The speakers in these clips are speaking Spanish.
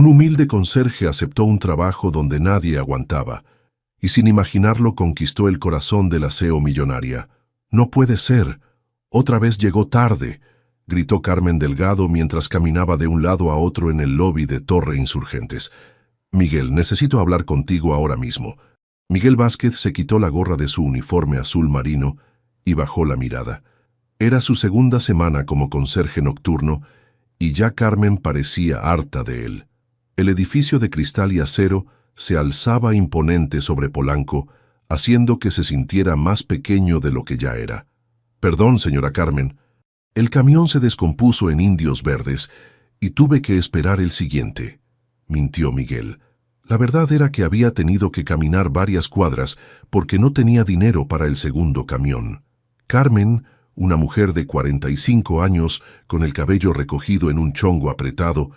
Un humilde conserje aceptó un trabajo donde nadie aguantaba, y sin imaginarlo conquistó el corazón de la CEO millonaria. «No puede ser. Otra vez llegó tarde», gritó Carmen Delgado mientras caminaba de un lado a otro en el lobby de Torre Insurgentes. «Miguel, necesito hablar contigo ahora mismo». Miguel Vázquez se quitó la gorra de su uniforme azul marino y bajó la mirada. Era su segunda semana como conserje nocturno y ya Carmen parecía harta de él. El edificio de cristal y acero se alzaba imponente sobre Polanco, haciendo que se sintiera más pequeño de lo que ya era. «Perdón, señora Carmen. El camión se descompuso en Indios Verdes y tuve que esperar el siguiente», mintió Miguel. La verdad era que había tenido que caminar varias cuadras porque no tenía dinero para el segundo camión. Carmen, una mujer de 45 años con el cabello recogido en un chongo apretado,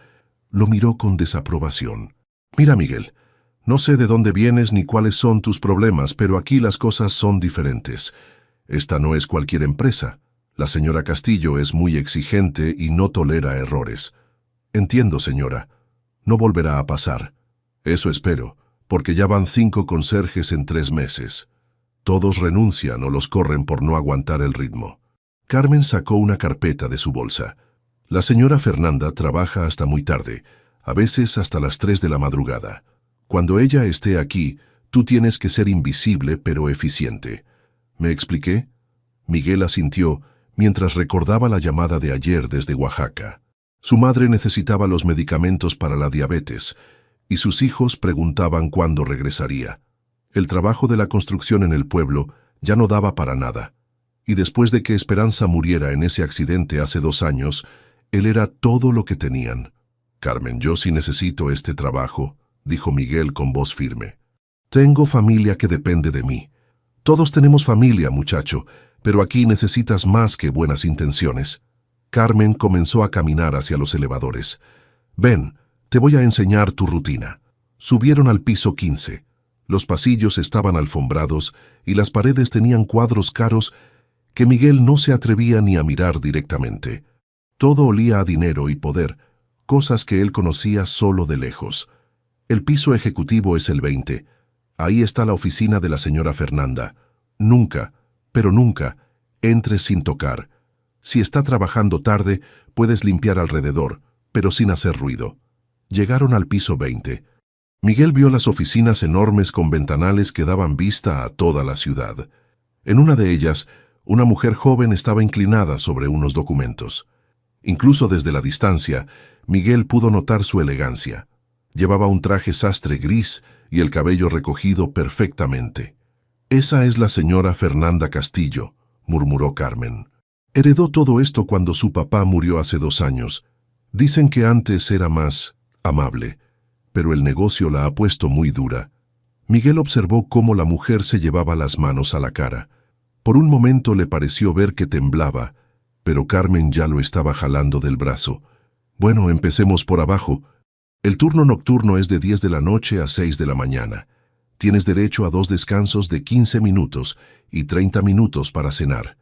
lo miró con desaprobación. «Mira, Miguel, no sé de dónde vienes ni cuáles son tus problemas, pero aquí las cosas son diferentes. Esta no es cualquier empresa. La señora Castillo es muy exigente y no tolera errores». «Entiendo, señora. No volverá a pasar». «Eso espero, porque ya van 5 conserjes en 3 meses. Todos renuncian o los corren por no aguantar el ritmo». Carmen sacó una carpeta de su bolsa. «La señora Fernanda trabaja hasta muy tarde, a veces hasta las 3 de la madrugada. Cuando ella esté aquí, tú tienes que ser invisible pero eficiente». ¿Me expliqué? Miguel asintió mientras recordaba la llamada de ayer desde Oaxaca. Su madre necesitaba los medicamentos para la diabetes y sus hijos preguntaban cuándo regresaría. El trabajo de la construcción en el pueblo ya no daba para nada. Y después de que Esperanza muriera en ese accidente hace 2 años, él era todo lo que tenían. «Carmen, yo sí necesito este trabajo», dijo Miguel con voz firme. «Tengo familia que depende de mí. Todos tenemos familia, muchacho, pero aquí necesitas más que buenas intenciones». Carmen comenzó a caminar hacia los elevadores. «Ven, te voy a enseñar tu rutina». Subieron al piso 15. Los pasillos estaban alfombrados y las paredes tenían cuadros caros que Miguel no se atrevía ni a mirar directamente. Todo olía a dinero y poder, cosas que él conocía solo de lejos. El piso ejecutivo es el 20. Ahí está la oficina de la señora Fernanda. Nunca, pero nunca, entres sin tocar. Si está trabajando tarde, puedes limpiar alrededor, pero sin hacer ruido. Llegaron al piso 20. Miguel vio las oficinas enormes con ventanales que daban vista a toda la ciudad. En una de ellas, una mujer joven estaba inclinada sobre unos documentos. Incluso desde la distancia, Miguel pudo notar su elegancia. Llevaba un traje sastre gris y el cabello recogido perfectamente. «Esa es la señora Fernanda Castillo», murmuró Carmen. «Heredó todo esto cuando su papá murió hace 2 años. Dicen que antes era más amable, pero el negocio la ha puesto muy dura». Miguel observó cómo la mujer se llevaba las manos a la cara. Por un momento le pareció ver que temblaba, pero Carmen ya lo estaba jalando del brazo. «Bueno, empecemos por abajo. El turno nocturno es de 10 de la noche a 6 de la mañana. Tienes derecho a 2 descansos de 15 minutos y 30 minutos para cenar».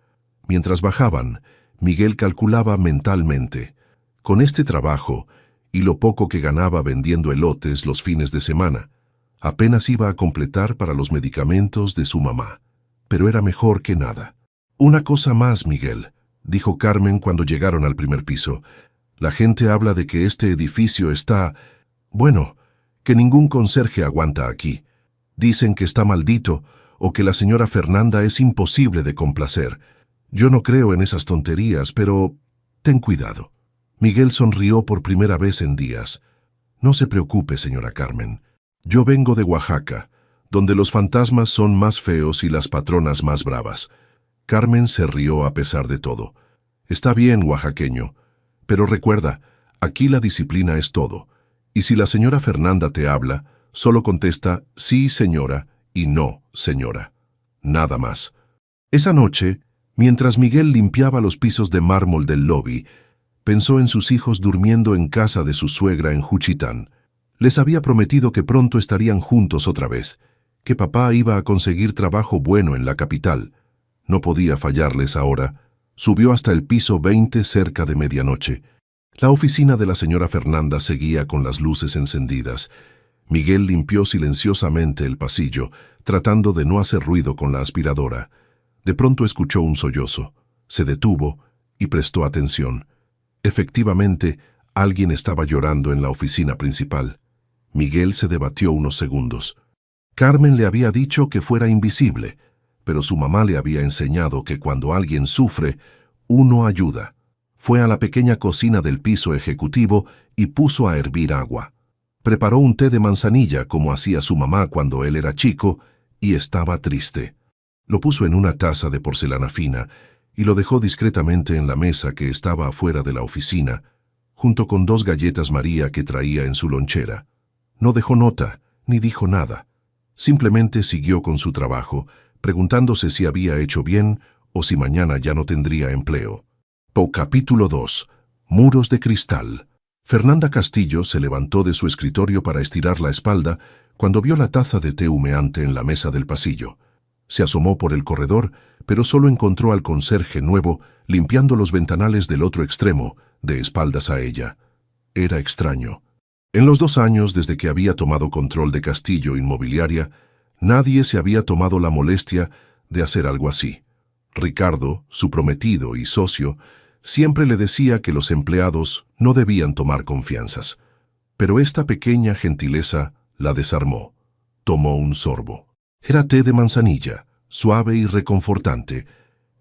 Mientras bajaban, Miguel calculaba mentalmente. Con este trabajo, y lo poco que ganaba vendiendo elotes los fines de semana, apenas iba a completar para los medicamentos de su mamá. Pero era mejor que nada. «Una cosa más, Miguel», dijo Carmen cuando llegaron al primer piso. «La gente habla de que este edificio está... bueno, que ningún conserje aguanta aquí. Dicen que está maldito o que la señora Fernanda es imposible de complacer. Yo no creo en esas tonterías, pero ten cuidado». Miguel sonrió por primera vez en días. «No se preocupe, señora Carmen. Yo vengo de Oaxaca, donde los fantasmas son más feos y las patronas más bravas». Carmen se rió a pesar de todo. «Está bien, oaxaqueño, pero recuerda, aquí la disciplina es todo. Y si la señora Fernanda te habla, solo contesta sí, señora, y no, señora. Nada más». Esa noche, mientras Miguel limpiaba los pisos de mármol del lobby, pensó en sus hijos durmiendo en casa de su suegra en Juchitán. Les había prometido que pronto estarían juntos otra vez, que papá iba a conseguir trabajo bueno en la capital. No podía fallarles ahora. Subió hasta el piso 20 cerca de medianoche. La oficina de la señora Fernanda seguía con las luces encendidas. Miguel limpió silenciosamente el pasillo, tratando de no hacer ruido con la aspiradora. De pronto escuchó un sollozo. Se detuvo y prestó atención. Efectivamente, alguien estaba llorando en la oficina principal. Miguel se debatió unos segundos. Carmen le había dicho que fuera invisible, pero su mamá le había enseñado que cuando alguien sufre, uno ayuda. Fue a la pequeña cocina del piso ejecutivo y puso a hervir agua. Preparó un té de manzanilla como hacía su mamá cuando él era chico y estaba triste. Lo puso en una taza de porcelana fina y lo dejó discretamente en la mesa que estaba afuera de la oficina, junto con 2 galletas María que traía en su lonchera. No dejó nota, ni dijo nada. Simplemente siguió con su trabajo, preguntándose si había hecho bien o si mañana ya no tendría empleo. Capítulo 2. Muros de cristal. Fernanda Castillo se levantó de su escritorio para estirar la espalda cuando vio la taza de té humeante en la mesa del pasillo. Se asomó por el corredor, pero solo encontró al conserje nuevo limpiando los ventanales del otro extremo, de espaldas a ella. Era extraño. En los 2 años desde que había tomado control de Castillo Inmobiliaria, nadie se había tomado la molestia de hacer algo así. Ricardo, su prometido y socio, siempre le decía que los empleados no debían tomar confianzas. Pero esta pequeña gentileza la desarmó. Tomó un sorbo. Era té de manzanilla, suave y reconfortante,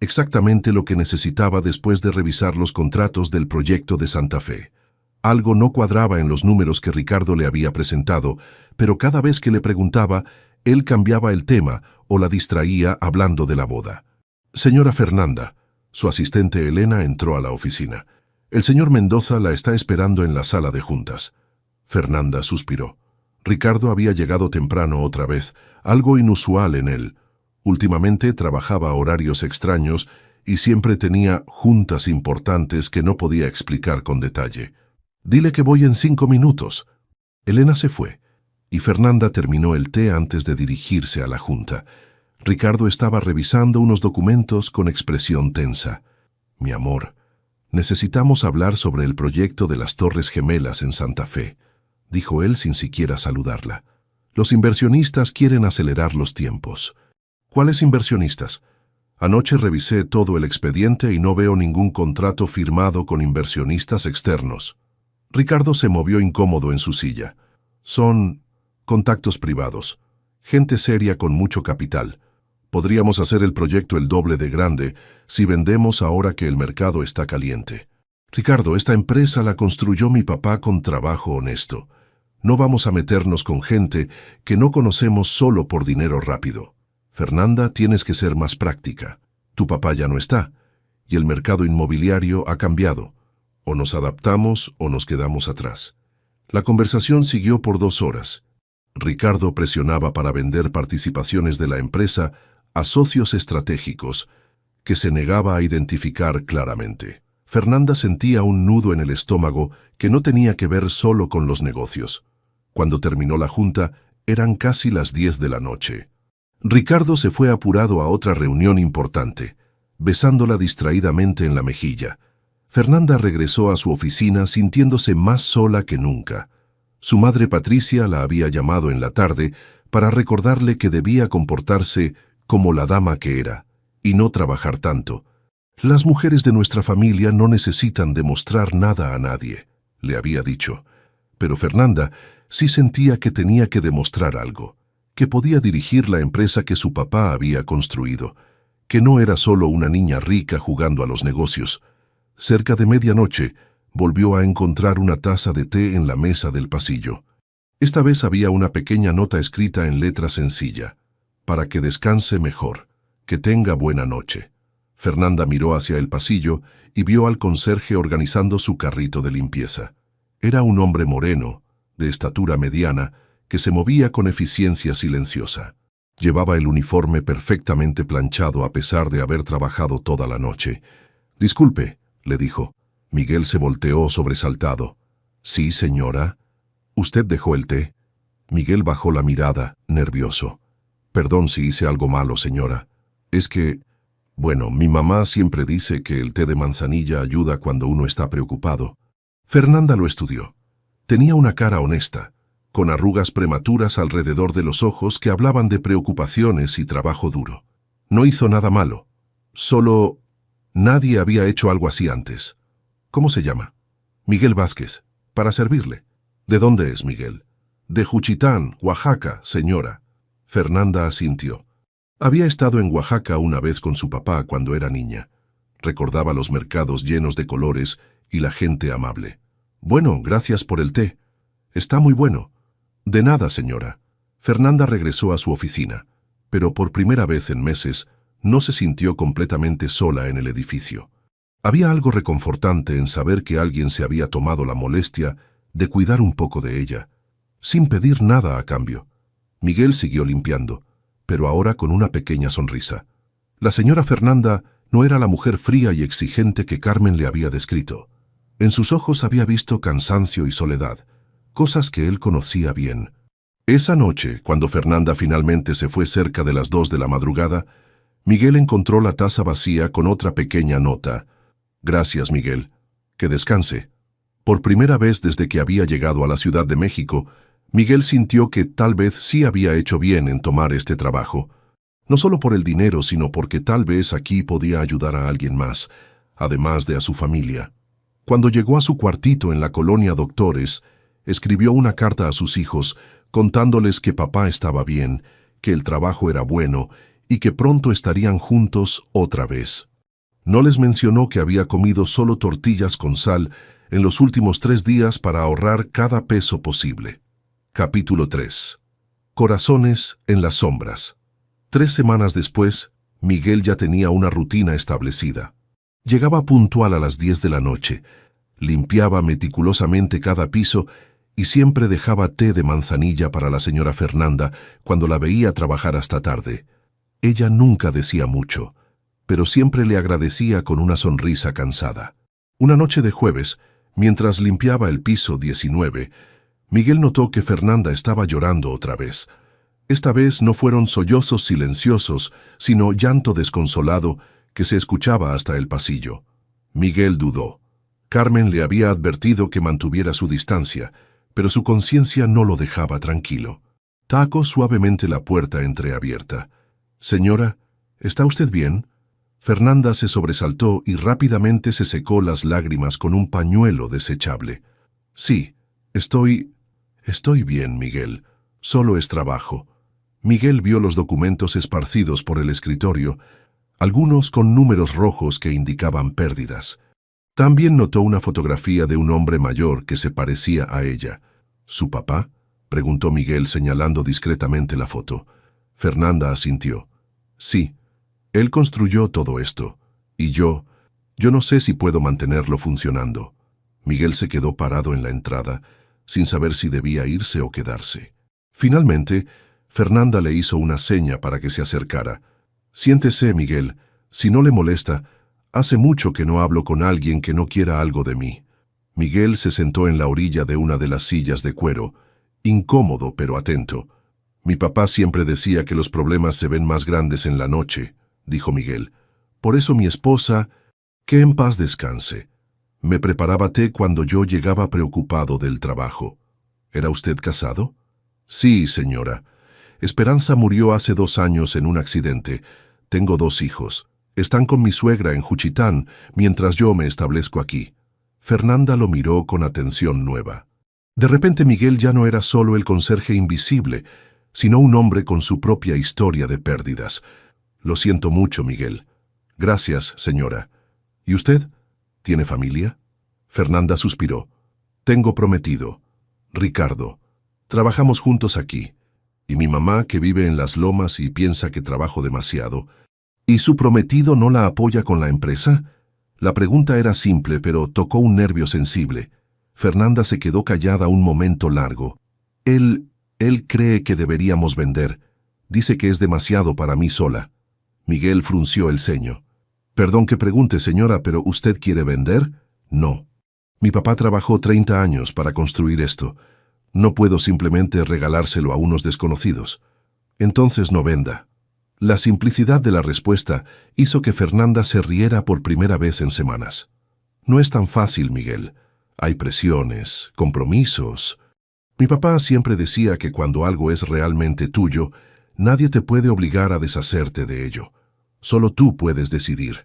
exactamente lo que necesitaba después de revisar los contratos del proyecto de Santa Fe. Algo no cuadraba en los números que Ricardo le había presentado, pero cada vez que le preguntaba, él cambiaba el tema o la distraía hablando de la boda. Señora Fernanda, su asistente Elena entró a la oficina. El señor Mendoza la está esperando en la sala de juntas. Fernanda suspiró. Ricardo había llegado temprano otra vez, algo inusual en él. Últimamente trabajaba a horarios extraños y siempre tenía juntas importantes que no podía explicar con detalle. Dile que voy en 5 minutos. Elena se fue, y Fernanda terminó el té antes de dirigirse a la junta. Ricardo estaba revisando unos documentos con expresión tensa. Mi amor, necesitamos hablar sobre el proyecto de las Torres Gemelas en Santa Fe, dijo él sin siquiera saludarla. Los inversionistas quieren acelerar los tiempos. ¿Cuáles inversionistas? Anoche revisé todo el expediente y no veo ningún contrato firmado con inversionistas externos. Ricardo se movió incómodo en su silla. Son contactos privados, gente seria con mucho capital. Podríamos hacer el proyecto el doble de grande si vendemos ahora que el mercado está caliente. Ricardo, esta empresa la construyó mi papá con trabajo honesto. No vamos a meternos con gente que no conocemos solo por dinero rápido. Fernanda, tienes que ser más práctica. Tu papá ya no está, y el mercado inmobiliario ha cambiado. O nos adaptamos o nos quedamos atrás. La conversación siguió por 2 horas. Ricardo presionaba para vender participaciones de la empresa a socios estratégicos que se negaba a identificar claramente. Fernanda sentía un nudo en el estómago que no tenía que ver solo con los negocios. Cuando terminó la junta, eran casi las 10 de la noche. Ricardo se fue apurado a otra reunión importante, besándola distraídamente en la mejilla. Fernanda regresó a su oficina sintiéndose más sola que nunca. Su madre Patricia la había llamado en la tarde para recordarle que debía comportarse como la dama que era, y no trabajar tanto. Las mujeres de nuestra familia no necesitan demostrar nada a nadie, le había dicho. Pero Fernanda sí sentía que tenía que demostrar algo, que podía dirigir la empresa que su papá había construido, que no era solo una niña rica jugando a los negocios. Cerca de medianoche, volvió a encontrar una taza de té en la mesa del pasillo. Esta vez había una pequeña nota escrita en letra sencilla. Para que descanse mejor, que tenga buena noche. Fernanda miró hacia el pasillo y vio al conserje organizando su carrito de limpieza. Era un hombre moreno, de estatura mediana, que se movía con eficiencia silenciosa. Llevaba el uniforme perfectamente planchado a pesar de haber trabajado toda la noche. «Disculpe», le dijo. Miguel se volteó sobresaltado. «Sí, señora». «¿Usted dejó el té?» Miguel bajó la mirada, nervioso. «Perdón si hice algo malo, señora. Es que, bueno, mi mamá siempre dice que el té de manzanilla ayuda cuando uno está preocupado». Fernanda lo estudió. Tenía una cara honesta, con arrugas prematuras alrededor de los ojos que hablaban de preocupaciones y trabajo duro. No hizo nada malo. Solo nadie había hecho algo así antes. ¿Cómo se llama? Miguel Vázquez, para servirle. ¿De dónde es Miguel? De Juchitán, Oaxaca, señora. Fernanda asintió. Había estado en Oaxaca una vez con su papá cuando era niña. Recordaba los mercados llenos de colores y la gente amable. Bueno, gracias por el té. Está muy bueno. De nada, señora. Fernanda regresó a su oficina, pero por primera vez en meses no se sintió completamente sola en el edificio. Había algo reconfortante en saber que alguien se había tomado la molestia de cuidar un poco de ella, sin pedir nada a cambio. Miguel siguió limpiando, pero ahora con una pequeña sonrisa. La señora Fernanda no era la mujer fría y exigente que Carmen le había descrito. En sus ojos había visto cansancio y soledad, cosas que él conocía bien. Esa noche, cuando Fernanda finalmente se fue cerca de las 2 de la madrugada, Miguel encontró la taza vacía con otra pequeña nota. Gracias, Miguel. Que descanse. Por primera vez desde que había llegado a la Ciudad de México, Miguel sintió que tal vez sí había hecho bien en tomar este trabajo. No solo por el dinero, sino porque tal vez aquí podía ayudar a alguien más, además de a su familia. Cuando llegó a su cuartito en la colonia Doctores, escribió una carta a sus hijos contándoles que papá estaba bien, que el trabajo era bueno y que pronto estarían juntos otra vez. No les mencionó que había comido solo tortillas con sal en los últimos 3 días para ahorrar cada peso posible. Capítulo 3. Corazones en las sombras. 3 semanas después, Miguel ya tenía una rutina establecida. Llegaba puntual a las 10 de la noche, limpiaba meticulosamente cada piso y siempre dejaba té de manzanilla para la señora Fernanda cuando la veía trabajar hasta tarde. Ella nunca decía mucho, pero siempre le agradecía con una sonrisa cansada. Una noche de jueves, mientras limpiaba el piso 19, Miguel notó que Fernanda estaba llorando otra vez. Esta vez no fueron sollozos silenciosos, sino llanto desconsolado que se escuchaba hasta el pasillo. Miguel dudó. Carmen le había advertido que mantuviera su distancia, pero su conciencia no lo dejaba tranquilo. Tacó suavemente la puerta entreabierta. «Señora, ¿está usted bien?» Fernanda se sobresaltó y rápidamente se secó las lágrimas con un pañuelo desechable. «Sí, estoy bien, Miguel. Solo es trabajo». Miguel vio los documentos esparcidos por el escritorio, algunos con números rojos que indicaban pérdidas. También notó una fotografía de un hombre mayor que se parecía a ella. ¿Su papá?, preguntó Miguel señalando discretamente la foto. Fernanda asintió. «Sí, él construyó todo esto, y yo no sé si puedo mantenerlo funcionando». Miguel se quedó parado en la entrada, sin saber si debía irse o quedarse. Finalmente, Fernanda le hizo una seña para que se acercara. «Siéntese, Miguel. Si no le molesta, hace mucho que no hablo con alguien que no quiera algo de mí». Miguel se sentó en la orilla de una de las sillas de cuero, incómodo pero atento. «Mi papá siempre decía que los problemas se ven más grandes en la noche», dijo Miguel. «Por eso mi esposa, que en paz descanse, me preparaba té cuando yo llegaba preocupado del trabajo». «¿Era usted casado?» «Sí, señora. Esperanza murió hace 2 años en un accidente. Tengo 2 hijos. Están con mi suegra en Juchitán, mientras yo me establezco aquí». Fernanda lo miró con atención nueva. De repente Miguel ya no era solo el conserje invisible, sino un hombre con su propia historia de pérdidas. «Lo siento mucho, Miguel». «Gracias, señora». «¿Y usted? ¿Tiene familia?» Fernanda suspiró. «Tengo prometido, Ricardo. Trabajamos juntos aquí. Y mi mamá, que vive en Las Lomas y piensa que trabajo demasiado». «¿Y su prometido no la apoya con la empresa?» La pregunta era simple, pero tocó un nervio sensible. Fernanda se quedó callada un momento largo. Él cree que deberíamos vender. Dice que es demasiado para mí sola». Miguel frunció el ceño. «Perdón que pregunte, señora, pero ¿usted quiere vender?» «No. Mi papá trabajó 30 años para construir esto. No puedo simplemente regalárselo a unos desconocidos». «Entonces no venda». La simplicidad de la respuesta hizo que Fernanda se riera por primera vez en semanas. «No es tan fácil, Miguel. Hay presiones, compromisos. Mi papá siempre decía que cuando algo es realmente tuyo, nadie te puede obligar a deshacerte de ello. Solo tú puedes decidir.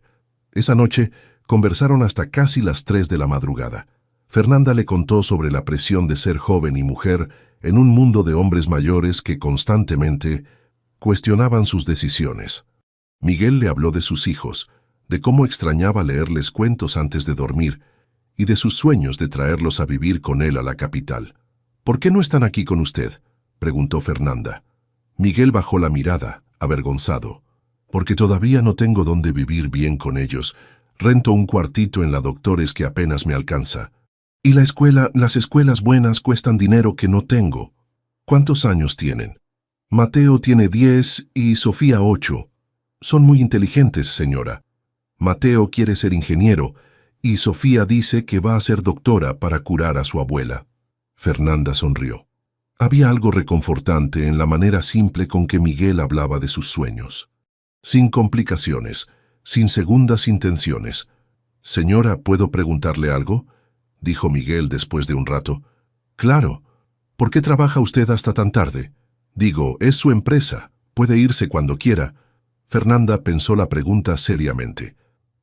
Esa noche conversaron hasta casi las 3 de la madrugada. Fernanda le contó sobre la presión de ser joven y mujer en un mundo de hombres mayores que constantemente cuestionaban sus decisiones. Miguel le habló de sus hijos, de cómo extrañaba leerles cuentos antes de dormir y de sus sueños de traerlos a vivir con él a la capital. «¿Por qué no están aquí con usted?», preguntó Fernanda. Miguel bajó la mirada, avergonzado. «Porque todavía no tengo dónde vivir bien con ellos. Rento un cuartito en la Doctores que apenas me alcanza. Y las escuelas buenas cuestan dinero que no tengo». «¿Cuántos años tienen?». «Mateo tiene 10 y Sofía 8. Son muy inteligentes, señora. Mateo quiere ser ingeniero y Sofía dice que va a ser doctora para curar a su abuela». Fernanda sonrió. Había algo reconfortante en la manera simple con que Miguel hablaba de sus sueños. Sin complicaciones, sin segundas intenciones. «Señora, ¿puedo preguntarle algo?», dijo Miguel después de un rato. «Claro. ¿Por qué trabaja usted hasta tan tarde? Digo, es su empresa. Puede irse cuando quiera». Fernanda pensó la pregunta seriamente.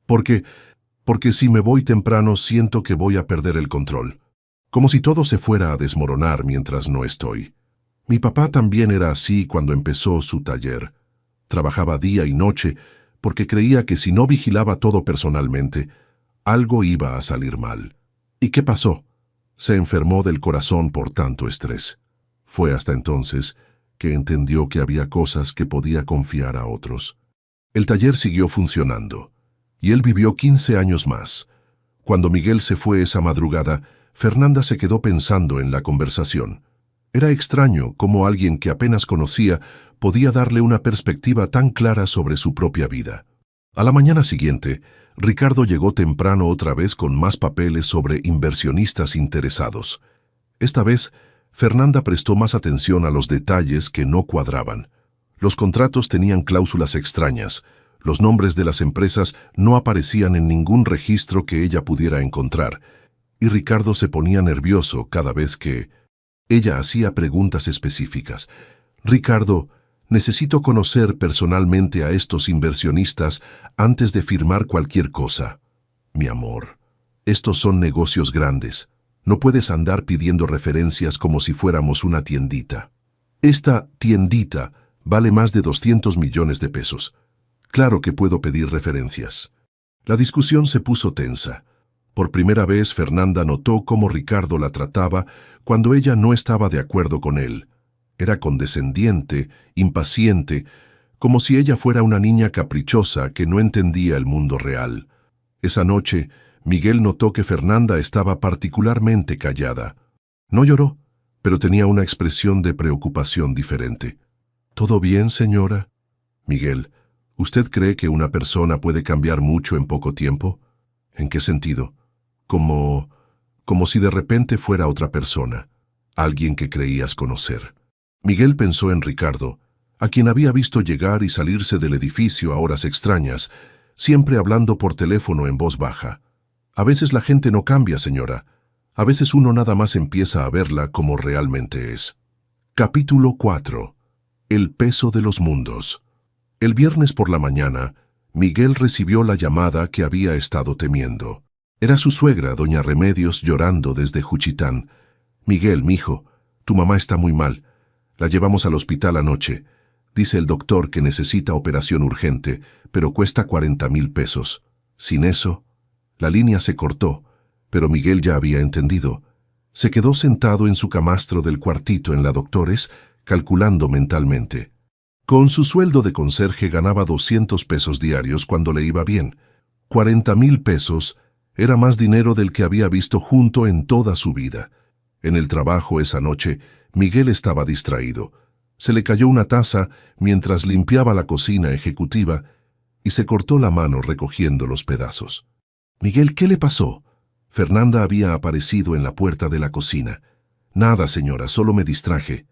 Porque si me voy temprano siento que voy a perder el control. Como si todo se fuera a desmoronar mientras no estoy. Mi papá también era así cuando empezó su taller. Trabajaba día y noche porque creía que si no vigilaba todo personalmente, algo iba a salir mal. ¿Y qué pasó? Se enfermó del corazón por tanto estrés. Fue hasta entonces que entendió que había cosas que podía confiar a otros. El taller siguió funcionando, y él vivió 15 años más. Cuando Miguel se fue esa madrugada, Fernanda se quedó pensando en la conversación. Era extraño cómo alguien que apenas conocía podía darle una perspectiva tan clara sobre su propia vida. A la mañana siguiente, Ricardo llegó temprano otra vez con más papeles sobre inversionistas interesados. Esta vez, Fernanda prestó más atención a los detalles que no cuadraban. Los contratos tenían cláusulas extrañas. Los nombres de las empresas no aparecían en ningún registro que ella pudiera encontrar. Y Ricardo se ponía nervioso cada vez que ella hacía preguntas específicas. «Ricardo, necesito conocer personalmente a estos inversionistas antes de firmar cualquier cosa». «Mi amor, estos son negocios grandes. No puedes andar pidiendo referencias como si fuéramos una tiendita. Esta tiendita vale más de 200 millones de pesos. Claro que puedo pedir referencias». La discusión se puso tensa. Por primera vez, Fernanda notó cómo Ricardo la trataba cuando ella no estaba de acuerdo con él. Era condescendiente, impaciente, como si ella fuera una niña caprichosa que no entendía el mundo real. Esa noche, Miguel notó que Fernanda estaba particularmente callada. No lloró, pero tenía una expresión de preocupación diferente. «¿Todo bien, señora?» «Miguel, ¿usted cree que una persona puede cambiar mucho en poco tiempo?» «¿En qué sentido?» Como si de repente fuera otra persona, alguien que creías conocer. Miguel pensó en Ricardo, a quien había visto llegar y salirse del edificio a horas extrañas, siempre hablando por teléfono en voz baja. «A veces la gente no cambia, señora. A veces uno nada más empieza a verla como realmente es». Capítulo 4. El peso de los mundos. El viernes por la mañana, Miguel recibió la llamada que había estado temiendo. Era su suegra, doña Remedios, llorando desde Juchitán. «Miguel, mijo, tu mamá está muy mal. La llevamos al hospital anoche. Dice el doctor que necesita operación urgente, pero cuesta 40,000 pesos. Sin eso...». La línea se cortó, pero Miguel ya había entendido. Se quedó sentado en su camastro del cuartito en la Doctores, calculando mentalmente. Con su sueldo de conserje ganaba 200 pesos diarios cuando le iba bien. 40,000 pesos era más dinero del que había visto junto en toda su vida. En el trabajo esa noche, Miguel estaba distraído. Se le cayó una taza mientras limpiaba la cocina ejecutiva y se cortó la mano recogiendo los pedazos. «Miguel, ¿qué le pasó?». Fernanda había aparecido en la puerta de la cocina. «Nada, señora, solo me distraje».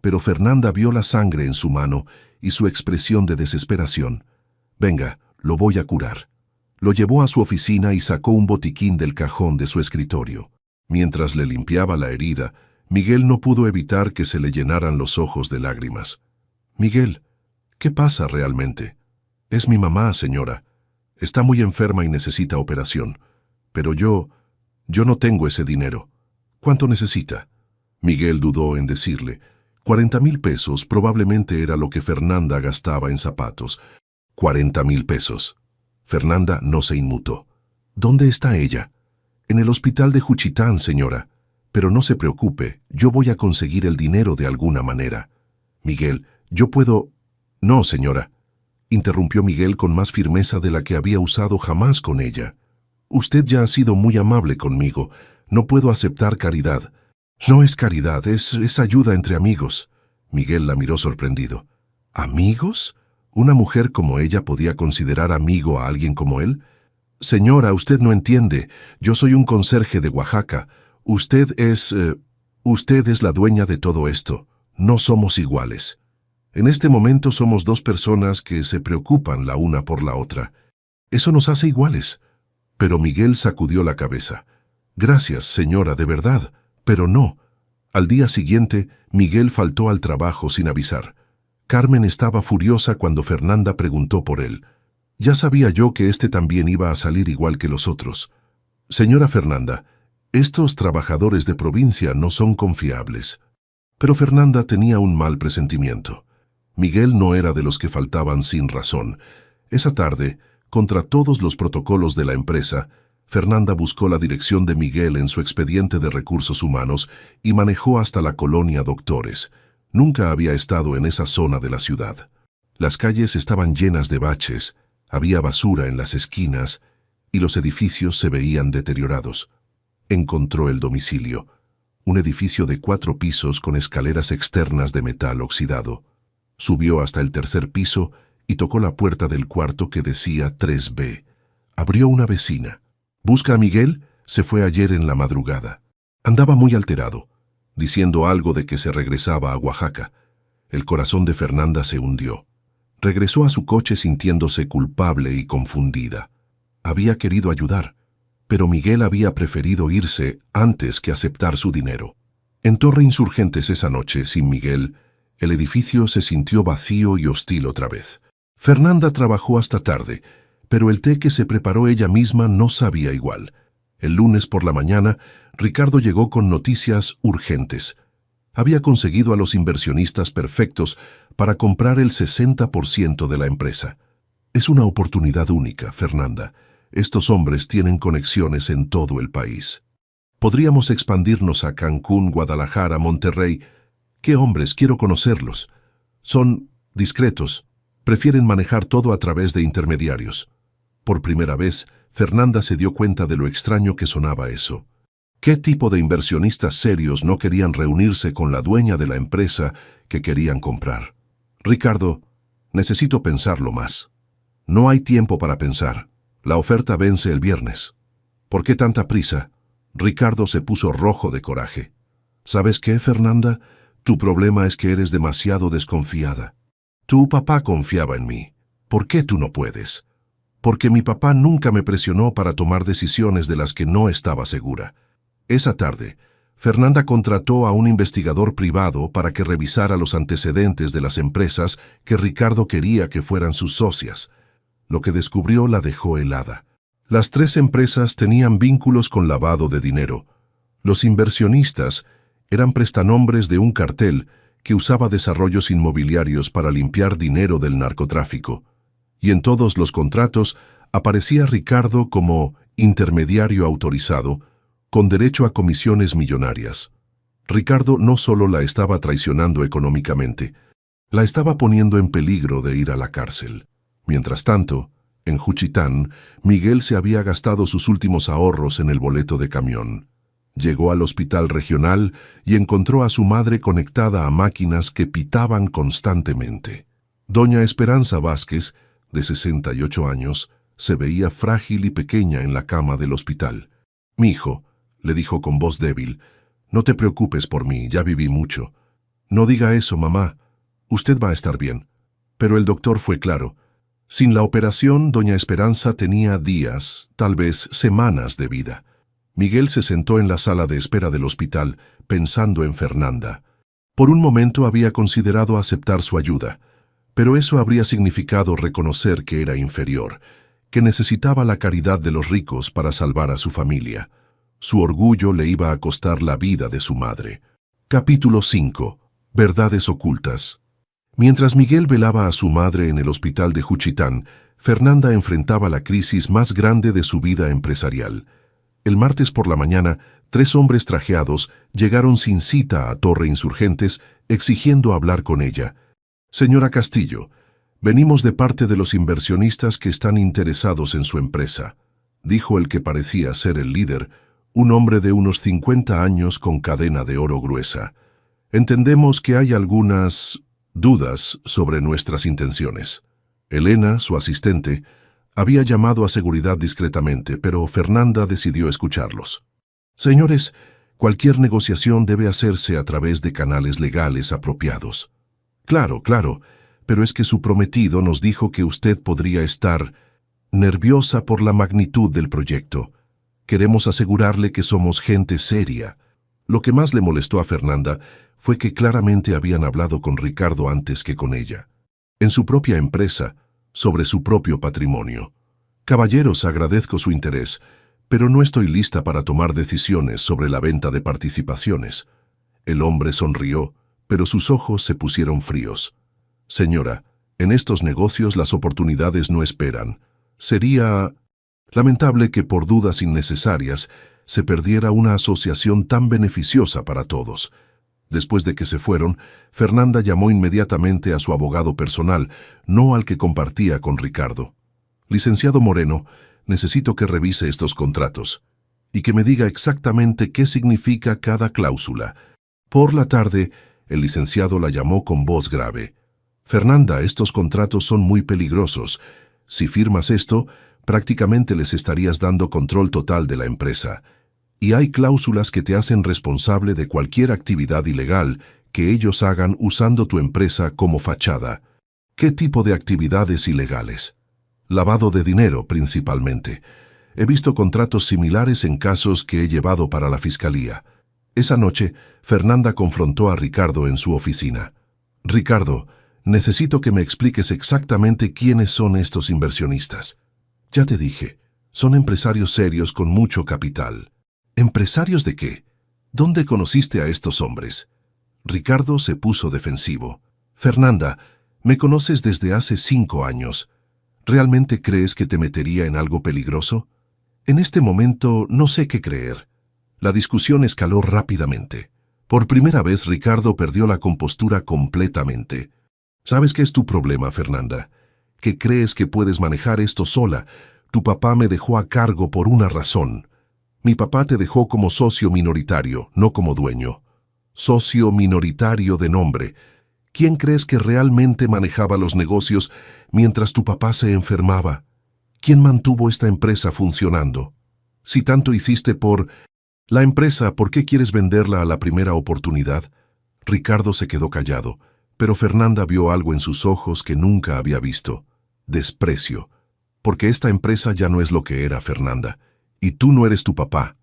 Pero Fernanda vio la sangre en su mano y su expresión de desesperación. «Venga, lo voy a curar». Lo llevó a su oficina y sacó un botiquín del cajón de su escritorio. Mientras le limpiaba la herida, Miguel no pudo evitar que se le llenaran los ojos de lágrimas. «Miguel, ¿qué pasa realmente?» «Es mi mamá, señora. Está muy enferma y necesita operación. Pero yo no tengo ese dinero. ¿Cuánto necesita?» Miguel dudó en decirle. 40,000 pesos probablemente era lo que Fernanda gastaba en zapatos. 40,000 pesos. Fernanda no se inmutó. «¿Dónde está ella?» «En el hospital de Juchitán, señora. Pero no se preocupe, yo voy a conseguir el dinero de alguna manera». «Miguel, yo puedo...» «No, señora», interrumpió Miguel con más firmeza de la que había usado jamás con ella. «Usted ya ha sido muy amable conmigo. No puedo aceptar caridad». «No es caridad, es ayuda entre amigos». Miguel la miró sorprendido. «¿Amigos? ¿Una mujer como ella podía considerar amigo a alguien como él?» «Señora, usted no entiende. Yo soy un conserje de Oaxaca. Usted es la dueña de todo esto. No somos iguales. En este momento somos dos personas que se preocupan la una por la otra. Eso nos hace iguales». Pero Miguel sacudió la cabeza. «Gracias, señora, de verdad, pero no». Al día siguiente, Miguel faltó al trabajo sin avisar. Carmen estaba furiosa cuando Fernanda preguntó por él. Ya sabía yo que este también iba a salir igual que los otros. «Señora Fernanda, estos trabajadores de provincia no son confiables». Pero Fernanda tenía un mal presentimiento. Miguel no era de los que faltaban sin razón. Esa tarde, contra todos los protocolos de la empresa, Fernanda buscó la dirección de Miguel en su expediente de recursos humanos y manejó hasta la colonia Doctores. Nunca había estado en esa zona de la ciudad. Las calles estaban llenas de baches, había basura en las esquinas y los edificios se veían deteriorados. Encontró el domicilio, un edificio de 4 pisos con escaleras externas de metal oxidado. Subió hasta el 3er piso y tocó la puerta del cuarto que decía 3B. Abrió una vecina. «¿Busca a Miguel?» Se fue ayer en la madrugada. Andaba muy alterado, diciendo algo de que se regresaba a Oaxaca. El corazón de Fernanda se hundió. Regresó a su coche sintiéndose culpable y confundida. Había querido ayudar, pero Miguel había preferido irse antes que aceptar su dinero. En Torre Insurgentes esa noche, sin Miguel, el edificio se sintió vacío y hostil otra vez. Fernanda trabajó hasta tarde, pero el té que se preparó ella misma no sabía igual. El lunes por la mañana, Ricardo llegó con noticias urgentes. Había conseguido a los inversionistas perfectos para comprar el 60% de la empresa. «Es una oportunidad única, Fernanda. Estos hombres tienen conexiones en todo el país. Podríamos expandirnos a Cancún, Guadalajara, Monterrey. ¿Qué hombres? Quiero conocerlos. Son discretos. Prefieren manejar todo a través de intermediarios». Por primera vez, Fernanda se dio cuenta de lo extraño que sonaba eso. ¿Qué tipo de inversionistas serios no querían reunirse con la dueña de la empresa que querían comprar? «Ricardo, necesito pensarlo más». «No hay tiempo para pensar. La oferta vence el viernes». «¿Por qué tanta prisa?» Ricardo se puso rojo de coraje. «¿Sabes qué, Fernanda? Tu problema es que eres demasiado desconfiada. Tu papá confiaba en mí. ¿Por qué tú no puedes?» «Porque mi papá nunca me presionó para tomar decisiones de las que no estaba segura». Esa tarde, Fernanda contrató a un investigador privado para que revisara los antecedentes de las empresas que Ricardo quería que fueran sus socias. Lo que descubrió la dejó helada. Las 3 empresas tenían vínculos con lavado de dinero. Los inversionistas eran prestanombres de un cartel que usaba desarrollos inmobiliarios para limpiar dinero del narcotráfico. Y en todos los contratos aparecía Ricardo como intermediario autorizado, con derecho a comisiones millonarias. Ricardo no solo la estaba traicionando económicamente, la estaba poniendo en peligro de ir a la cárcel. Mientras tanto, en Juchitán, Miguel se había gastado sus últimos ahorros en el boleto de camión. Llegó al hospital regional y encontró a su madre conectada a máquinas que pitaban constantemente. Doña Esperanza Vázquez, de 68 años, se veía frágil y pequeña en la cama del hospital. «Mijo», le dijo con voz débil, «no te preocupes por mí, ya viví mucho». «No diga eso, mamá. Usted va a estar bien». Pero el doctor fue claro. Sin la operación, doña Esperanza tenía días, tal vez semanas de vida. Miguel se sentó en la sala de espera del hospital, pensando en Fernanda. Por un momento había considerado aceptar su ayuda, pero eso habría significado reconocer que era inferior, que necesitaba la caridad de los ricos para salvar a su familia. Su orgullo le iba a costar la vida de su madre. Capítulo 5. Verdades ocultas. Mientras Miguel velaba a su madre en el hospital de Juchitán, Fernanda enfrentaba la crisis más grande de su vida empresarial. El martes por la mañana, 3 hombres trajeados llegaron sin cita a Torre Insurgentes exigiendo hablar con ella. «Señora Castillo, venimos de parte de los inversionistas que están interesados en su empresa», dijo el que parecía ser el líder, un hombre de unos 50 años con cadena de oro gruesa. «Entendemos que hay algunas dudas sobre nuestras intenciones». Elena, su asistente, había llamado a seguridad discretamente, pero Fernanda decidió escucharlos. «Señores, cualquier negociación debe hacerse a través de canales legales apropiados». «Claro, claro, pero es que su prometido nos dijo que usted podría estar nerviosa por la magnitud del proyecto. Queremos asegurarle que somos gente seria». Lo que más le molestó a Fernanda fue que claramente habían hablado con Ricardo antes que con ella. En su propia empresa, sobre su propio patrimonio. «Caballeros, agradezco su interés, pero no estoy lista para tomar decisiones sobre la venta de participaciones». El hombre sonrió, pero sus ojos se pusieron fríos. «Señora, en estos negocios las oportunidades no esperan. Sería lamentable que por dudas innecesarias se perdiera una asociación tan beneficiosa para todos». Después de que se fueron, Fernanda llamó inmediatamente a su abogado personal, no al que compartía con Ricardo. «Licenciado Moreno, necesito que revise estos contratos y que me diga exactamente qué significa cada cláusula». Por la tarde, el licenciado la llamó con voz grave. «Fernanda, estos contratos son muy peligrosos. Si firmas esto, prácticamente les estarías dando control total de la empresa. Y hay cláusulas que te hacen responsable de cualquier actividad ilegal que ellos hagan usando tu empresa como fachada». «¿Qué tipo de actividades ilegales?» «Lavado de dinero, principalmente. He visto contratos similares en casos que he llevado para la fiscalía». Esa noche, Fernanda confrontó a Ricardo en su oficina. «Ricardo, necesito que me expliques exactamente quiénes son estos inversionistas». «Ya te dije, son empresarios serios con mucho capital». «¿Empresarios de qué? ¿Dónde conociste a estos hombres?» Ricardo se puso defensivo. «Fernanda, me conoces desde hace 5 años. ¿Realmente crees que te metería en algo peligroso? En este momento no sé qué creer». La discusión escaló rápidamente. Por primera vez Ricardo perdió la compostura completamente. «¿Sabes qué es tu problema, Fernanda? Que crees que puedes manejar esto sola. Tu papá me dejó a cargo por una razón. Mi papá te dejó como socio minoritario, no como dueño. Socio minoritario de nombre. ¿Quién crees que realmente manejaba los negocios mientras tu papá se enfermaba? ¿Quién mantuvo esta empresa funcionando? Si tanto hiciste por la empresa, ¿por qué quieres venderla a la primera oportunidad?» Ricardo se quedó callado, pero Fernanda vio algo en sus ojos que nunca había visto. Desprecio. «Porque esta empresa ya no es lo que era, Fernanda. Y tú no eres tu papá».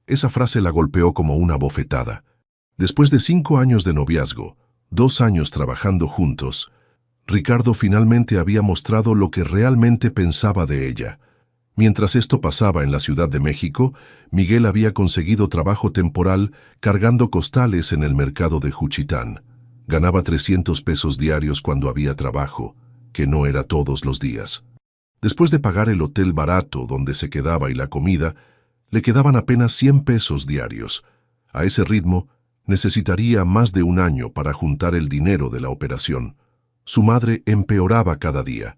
Esa frase la golpeó como una bofetada. Después de 5 años de noviazgo, 2 años trabajando juntos, Ricardo finalmente había mostrado lo que realmente pensaba de ella. Mientras esto pasaba en la Ciudad de México, Miguel había conseguido trabajo temporal cargando costales en el mercado de Juchitán. Ganaba 300 pesos diarios cuando había trabajo, que no era todos los días. Después de pagar el hotel barato donde se quedaba y la comida, le quedaban apenas 100 pesos diarios. A ese ritmo, necesitaría más de 1 año para juntar el dinero de la operación. Su madre empeoraba cada día.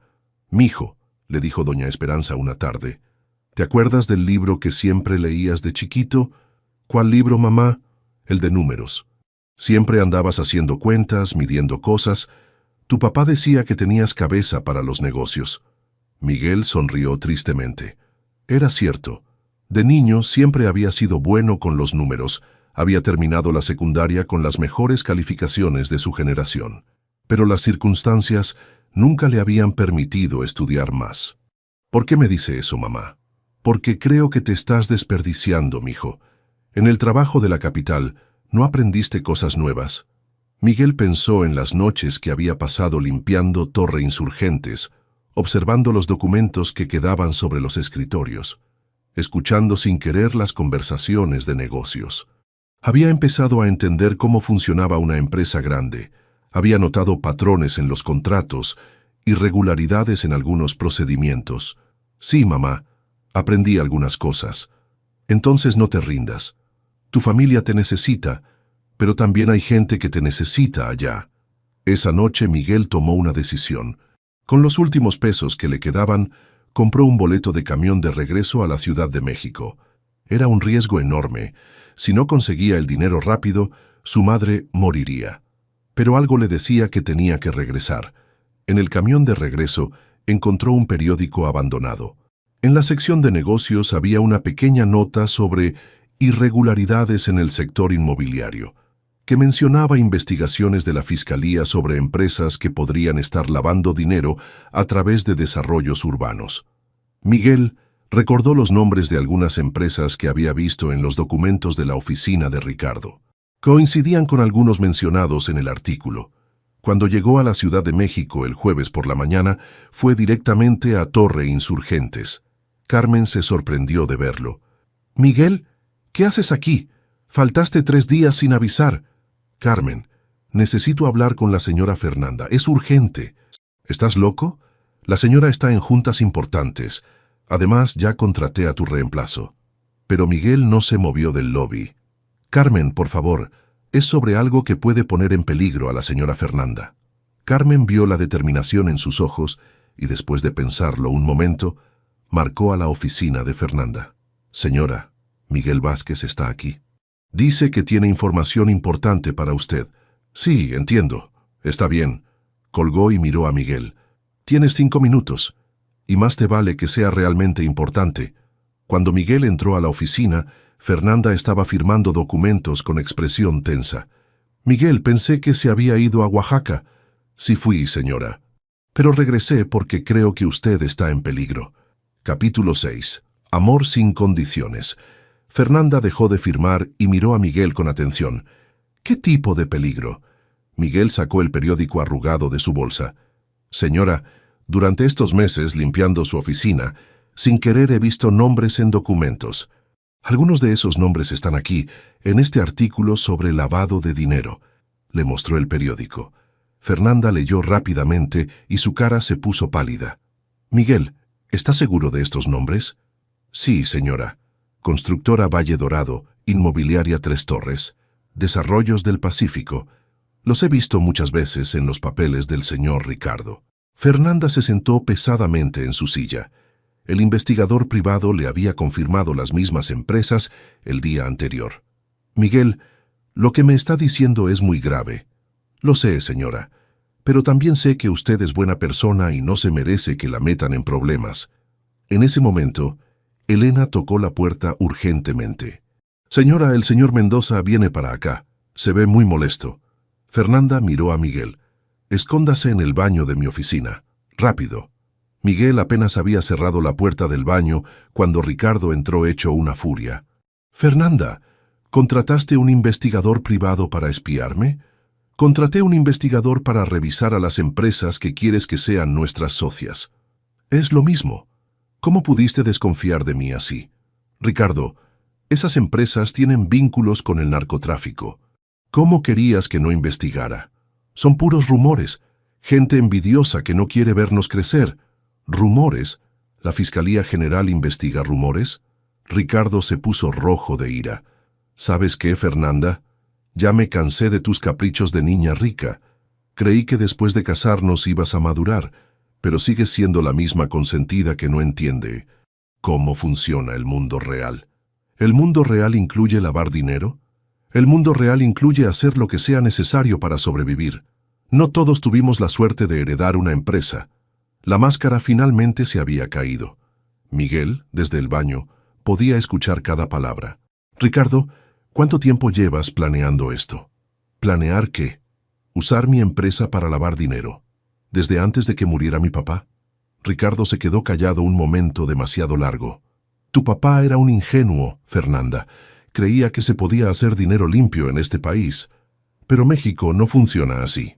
«Mijo», le dijo doña Esperanza una tarde, «¿te acuerdas del libro que siempre leías de chiquito?» «¿Cuál libro, mamá?» «El de números. Siempre andabas haciendo cuentas, midiendo cosas. Tu papá decía que tenías cabeza para los negocios». Miguel sonrió tristemente. Era cierto. De niño siempre había sido bueno con los números. Había terminado la secundaria con las mejores calificaciones de su generación. Pero las circunstancias nunca le habían permitido estudiar más. «¿Por qué me dice eso, mamá?» Porque creo que te estás desperdiciando, mijo. En el trabajo de la capital, ¿no aprendiste cosas nuevas? Miguel pensó en las noches que había pasado limpiando Torre Insurgentes, observando los documentos que quedaban sobre los escritorios, escuchando sin querer las conversaciones de negocios. Había empezado a entender cómo funcionaba una empresa grande, había notado patrones en los contratos, irregularidades en algunos procedimientos. Sí, mamá, aprendí algunas cosas. Entonces no te rindas. Tu familia te necesita, pero también hay gente que te necesita allá. Esa noche Miguel tomó una decisión. Con los últimos pesos que le quedaban, compró un boleto de camión de regreso a la Ciudad de México. Era un riesgo enorme. Si no conseguía el dinero rápido, su madre moriría. Pero algo le decía que tenía que regresar. En el camión de regreso encontró un periódico abandonado. En la sección de negocios había una pequeña nota sobre irregularidades en el sector inmobiliario, que mencionaba investigaciones de la Fiscalía sobre empresas que podrían estar lavando dinero a través de desarrollos urbanos. Miguel recordó los nombres de algunas empresas que había visto en los documentos de la oficina de Ricardo. Coincidían con algunos mencionados en el artículo. Cuando llegó a la Ciudad de México el jueves por la mañana, fue directamente a Torre Insurgentes. Carmen se sorprendió de verlo. «Miguel, ¿qué haces aquí? Faltaste 3 días sin avisar». «Carmen, necesito hablar con la señora Fernanda. Es urgente». «¿Estás loco? La señora está en juntas importantes. Además, ya contraté a tu reemplazo». Pero Miguel no se movió del lobby. «Carmen, por favor, es sobre algo que puede poner en peligro a la señora Fernanda». Carmen vio la determinación en sus ojos y, después de pensarlo un momento, marcó a la oficina de Fernanda. «Señora, Miguel Vázquez está aquí. Dice que tiene información importante para usted». «Sí, entiendo. Está bien». Colgó y miró a Miguel. «Tienes 5 minutos. Y más te vale que sea realmente importante». Cuando Miguel entró a la oficina, Fernanda estaba firmando documentos con expresión tensa. «Miguel, pensé que se había ido a Oaxaca». «Sí fui, señora. Pero regresé porque creo que usted está en peligro». Capítulo 6. Amor sin condiciones. Fernanda dejó de firmar y miró a Miguel con atención. «¿Qué tipo de peligro?» Miguel sacó el periódico arrugado de su bolsa. «Señora, durante estos meses, limpiando su oficina, sin querer he visto nombres en documentos. Algunos de esos nombres están aquí, en este artículo sobre lavado de dinero». Le mostró el periódico. Fernanda leyó rápidamente y su cara se puso pálida. «Miguel, ¿está seguro de estos nombres?» «Sí, señora. Constructora Valle Dorado, Inmobiliaria Tres Torres, Desarrollos del Pacífico. Los he visto muchas veces en los papeles del señor Ricardo». Fernanda se sentó pesadamente en su silla. El investigador privado le había confirmado las mismas empresas el día anterior. «Miguel, lo que me está diciendo es muy grave». «Lo sé, señora. Pero también sé que usted es buena persona y no se merece que la metan en problemas». En ese momento, Elena tocó la puerta urgentemente. «Señora, el señor Mendoza viene para acá. Se ve muy molesto». Fernanda miró a Miguel. «Escóndase en el baño de mi oficina. Rápido». Miguel apenas había cerrado la puerta del baño cuando Ricardo entró hecho una furia. «Fernanda, ¿contrataste un investigador privado para espiarme?» «Contraté un investigador para revisar a las empresas que quieres que sean nuestras socias». «Es lo mismo. ¿Cómo pudiste desconfiar de mí así?» «Ricardo, esas empresas tienen vínculos con el narcotráfico. ¿Cómo querías que no investigara? Son puros rumores, gente envidiosa que no quiere vernos crecer». «¿Rumores? ¿La Fiscalía General investiga rumores?» Ricardo se puso rojo de ira. «¿Sabes qué, Fernanda? Ya me cansé de tus caprichos de niña rica. Creí que después de casarnos ibas a madurar, pero sigues siendo la misma consentida que no entiende cómo funciona el mundo real. ¿El mundo real incluye lavar dinero? El mundo real incluye hacer lo que sea necesario para sobrevivir. No todos tuvimos la suerte de heredar una empresa». La máscara finalmente se había caído. Miguel, desde el baño, podía escuchar cada palabra. «Ricardo, ¿cuánto tiempo llevas planeando esto?» «¿Planear qué?» «Usar mi empresa para lavar dinero. ¿Desde antes de que muriera mi papá?» Ricardo se quedó callado un momento demasiado largo. Tu papá era un ingenuo, Fernanda. Creía que se podía hacer dinero limpio en este país. Pero México no funciona así.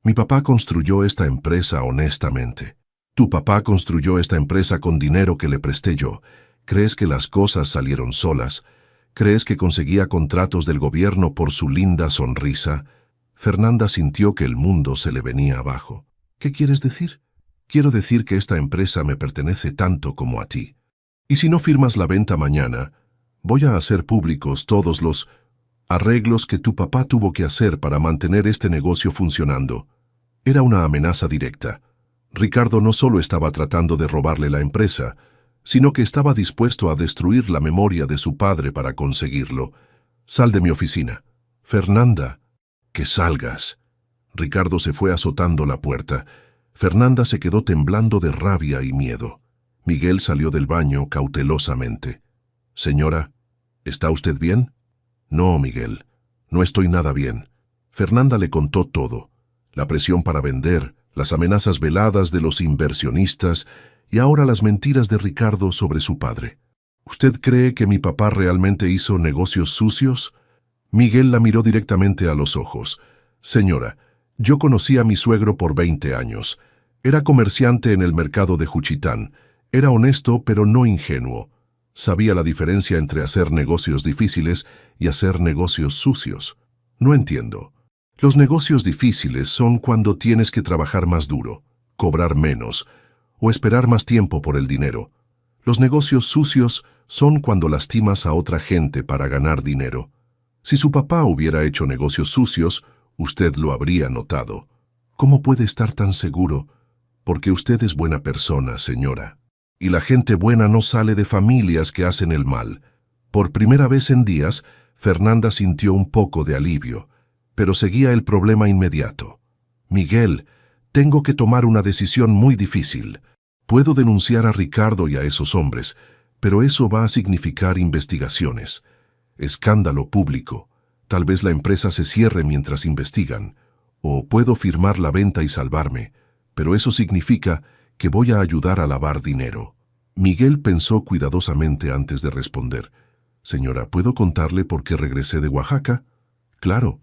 Mi papá construyó esta empresa honestamente. Tu papá construyó esta empresa con dinero que le presté yo. ¿Crees que las cosas salieron solas? ¿Crees que conseguía contratos del gobierno por su linda sonrisa? Fernanda sintió que el mundo se le venía abajo. ¿Qué quieres decir? Quiero decir que esta empresa me pertenece tanto como a ti. Y si no firmas la venta mañana, voy a hacer públicos todos los arreglos que tu papá tuvo que hacer para mantener este negocio funcionando. Era una amenaza directa. Ricardo no solo estaba tratando de robarle la empresa, sino que estaba dispuesto a destruir la memoria de su padre para conseguirlo. Sal de mi oficina. Fernanda, que salgas. Ricardo se fue azotando la puerta. Fernanda se quedó temblando de rabia y miedo. Miguel salió del baño cautelosamente. Señora, ¿está usted bien? No, Miguel, no estoy nada bien. Fernanda le contó todo. La presión para vender, las amenazas veladas de los inversionistas y ahora las mentiras de Ricardo sobre su padre. ¿Usted cree que mi papá realmente hizo negocios sucios? Miguel la miró directamente a los ojos. Señora, yo conocí a mi suegro por 20 años. Era comerciante en el mercado de Juchitán. Era honesto, pero no ingenuo. Sabía la diferencia entre hacer negocios difíciles y hacer negocios sucios. No entiendo. Los negocios difíciles son cuando tienes que trabajar más duro, cobrar menos, o esperar más tiempo por el dinero. Los negocios sucios son cuando lastimas a otra gente para ganar dinero. Si su papá hubiera hecho negocios sucios, usted lo habría notado. ¿Cómo puede estar tan seguro? Porque usted es buena persona, señora. Y la gente buena no sale de familias que hacen el mal. Por primera vez en días, Fernanda sintió un poco de alivio, pero seguía el problema inmediato. Miguel, tengo que tomar una decisión muy difícil. Puedo denunciar a Ricardo y a esos hombres, pero eso va a significar investigaciones. Escándalo público. Tal vez la empresa se cierre mientras investigan. O puedo firmar la venta y salvarme, pero eso significa que voy a ayudar a lavar dinero. Miguel pensó cuidadosamente antes de responder. Señora, ¿puedo contarle por qué regresé de Oaxaca? Claro.